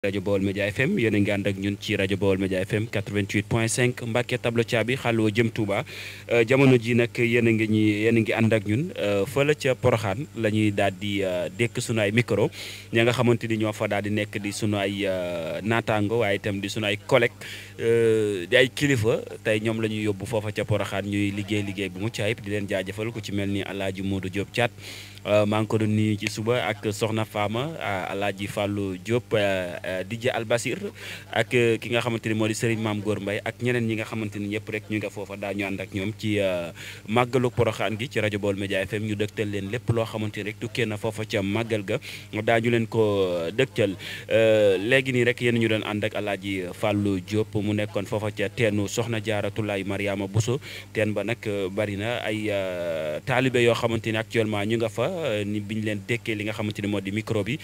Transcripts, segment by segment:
rajo Baol Média FM yéen a ngi ànd ak ñun ci rajo Baol Média FM 88.5 Mbacke tablo caabi xàlloo jëm Touba jamono ji nag yéen a ngi ànd ak ñun fële ca Poroxaan la ñuy daal di dékk sunu ay micro ña nga xamante ni ñoo fa daal di nekk di sunu ay naataango waaye itam di sunu ay collègue di ay kilifa tey ñoom la ñuy yóbbu foofa ca Poroxaan ñuy liggéey bu mucc ayib di leen jaajëfal ku ci mel ni Alaaji Modou Diop Thiat maa ngi ko doon nuyu ci suba ak Soxna Fama Alaaji Fallou Diop DJ Albasir ak ki nga xamante ni moo di Serigne Mame Gor Mbaye ak ñeneen ñi nga xamante ni ñëpp rek ñu nga foofa daañu ànd ak ñoom ci màggalu Poroxaan gi ci rajo Baol Média FM ñu dëgtal leen lépp loo xamante ni rek tukkee na foofa ca màggal ga daañu leen ko dëgtal léegi nii rek yéen ñu doon ànd ak Alaaji Fallou Diop mu nekkoon foofa ca teenu Soxna Jaaratulaay Mariama Bousso teen ba nag bari na ay taalibe yoo xamante ni actuellement ñu nga fa ni biñu leen dékkee li nga xamante ni moo di micro bi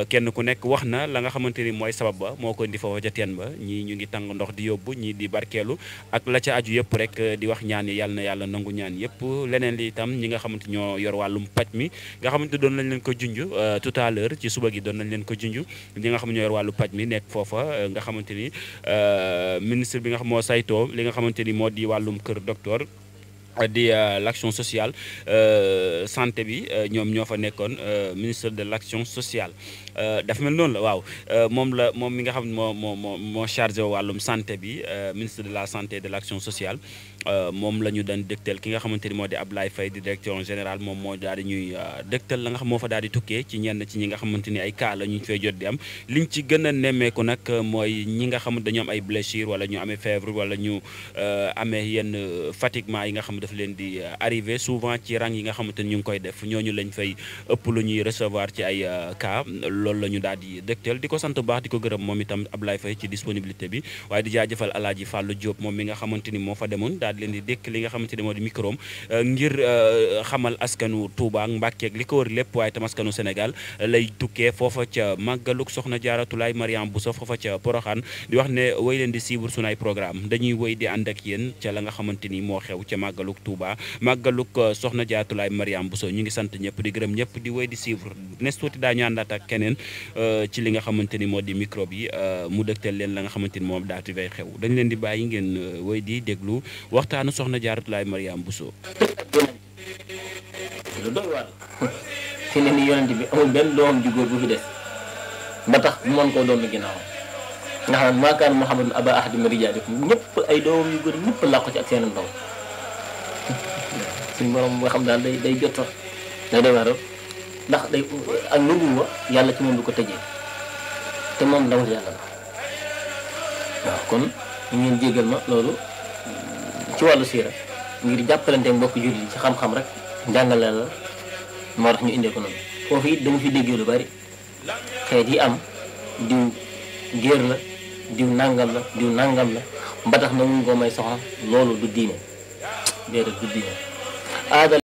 kenn ku nekk wax na la nga xamante ni mooy sabab ba moo ko indi foofa ca teen ba ñii ñu ngi tàng ndox di yóbbu ñii di barkeelu ak la ca aju yëpp rek di wax ñaan yi yàlla na yàlla nangu ñaan yëpp leneen li itam ñi nga xamante ñoo yor wàllum paj mi nga xamante doon nañ leen ko junj tout à l'heure ci suba gi doon nañ leen ko junj ñi nga xam ñoo yor wàllu paj mi nekk foofa nga xamante ni ministre bi nga xam moo saytoo li nga xamante ni moo di wàllum kër docteur di l'action sociale santé bi ñoom ñoo fa nekkoon ministre de l'action sociale dafa mel noonu la waaw moom mi nga xam ne moo chargé wàllum santé bi ministre de la santé et de l'action sociale moom la ñu daan dëgtal ki nga xamante ni moo di Ablaye Faye di directeur général moom moo daal di ñuy dëgtal la nga xam moo fa daal di tukkee ci ñenn ci ñi nga xamante ni ay cas la ñu fay jot di am liñ ci gën a nemmeeku nag mooy ñi nga xamante dañoo am ay blessures wala ñu amee fièvre wala ñu amee yenn fatiguement yi nga xam daf leen di arrivé souvent ci rang yi nga xamante ni ñu ngi koy def ñooñu lañ fay ëpp lu ñuy recevoir ci ay cas loolu la ñu daal di dëgtal di ko sant bu baax di ko gërëm moom itam Ablaye Faye ci disponibilité bi waaye di jaajëfal Alaaji Fallou Diop moom mi nga xamante ni moo fa demoon daal di leen di dékk li nga xamante ni moo di micro ngir xamal askanu Touba ak Mbàkke ak li ko wër lépp waaye itam askanu Sénégal lay tukkee foofa ca màggaluk Soxna Jaaratulaay Mariama Bousso foofa ca Poroxaan di wax ne wéy leen di suivre sunu ay programme dañuy wéy di ànd ak yéen ca la nga xamante ni moo xew ca màggaluk Touba màggaluk Soxna Jaaratulaay Mariama Bousso ñu ngi sant ñëpp di gërëm ñëpp di wéy di suivre nes tuuti daañu àndaat ak keneen ci li nga xamante ni moo di micro bi mu dëgtal leen la nga xamante ni moom daal di fay xew dañ leen di bàyyi ngeen wéy di déglu waxtaanu Soxna Jaaratulaay Mariama Bousso lu doy waar fi ne ni yonent bi amul benn doomam ju góor bu fi des ba tax bu mën koo doon ginnaaw nga xam ne maakaan Muhammadun aba ahadi min rijaalikum ñëpp ay doomam yu góor ñëpp làqu ci ak seen ndaw suñu borom nga xam daal day jot sax day doy waar ndax day ak nubuwa yàlla ci moom du ko tëjee te moom ndawul yàlla la waaw kon ñu ngeen jéggal ma loolu ci wàllu siira ngir jàppalante mbokk jullit yi ci xam-xam rek njàngale la moo tax ñu indee ko noonu foofu it dama fi déggee lu bari xeet yi am diw géer la diw nàngam la diw nàngam la ba tax na mun koo may soxna loolu du diine déedéet du diine aada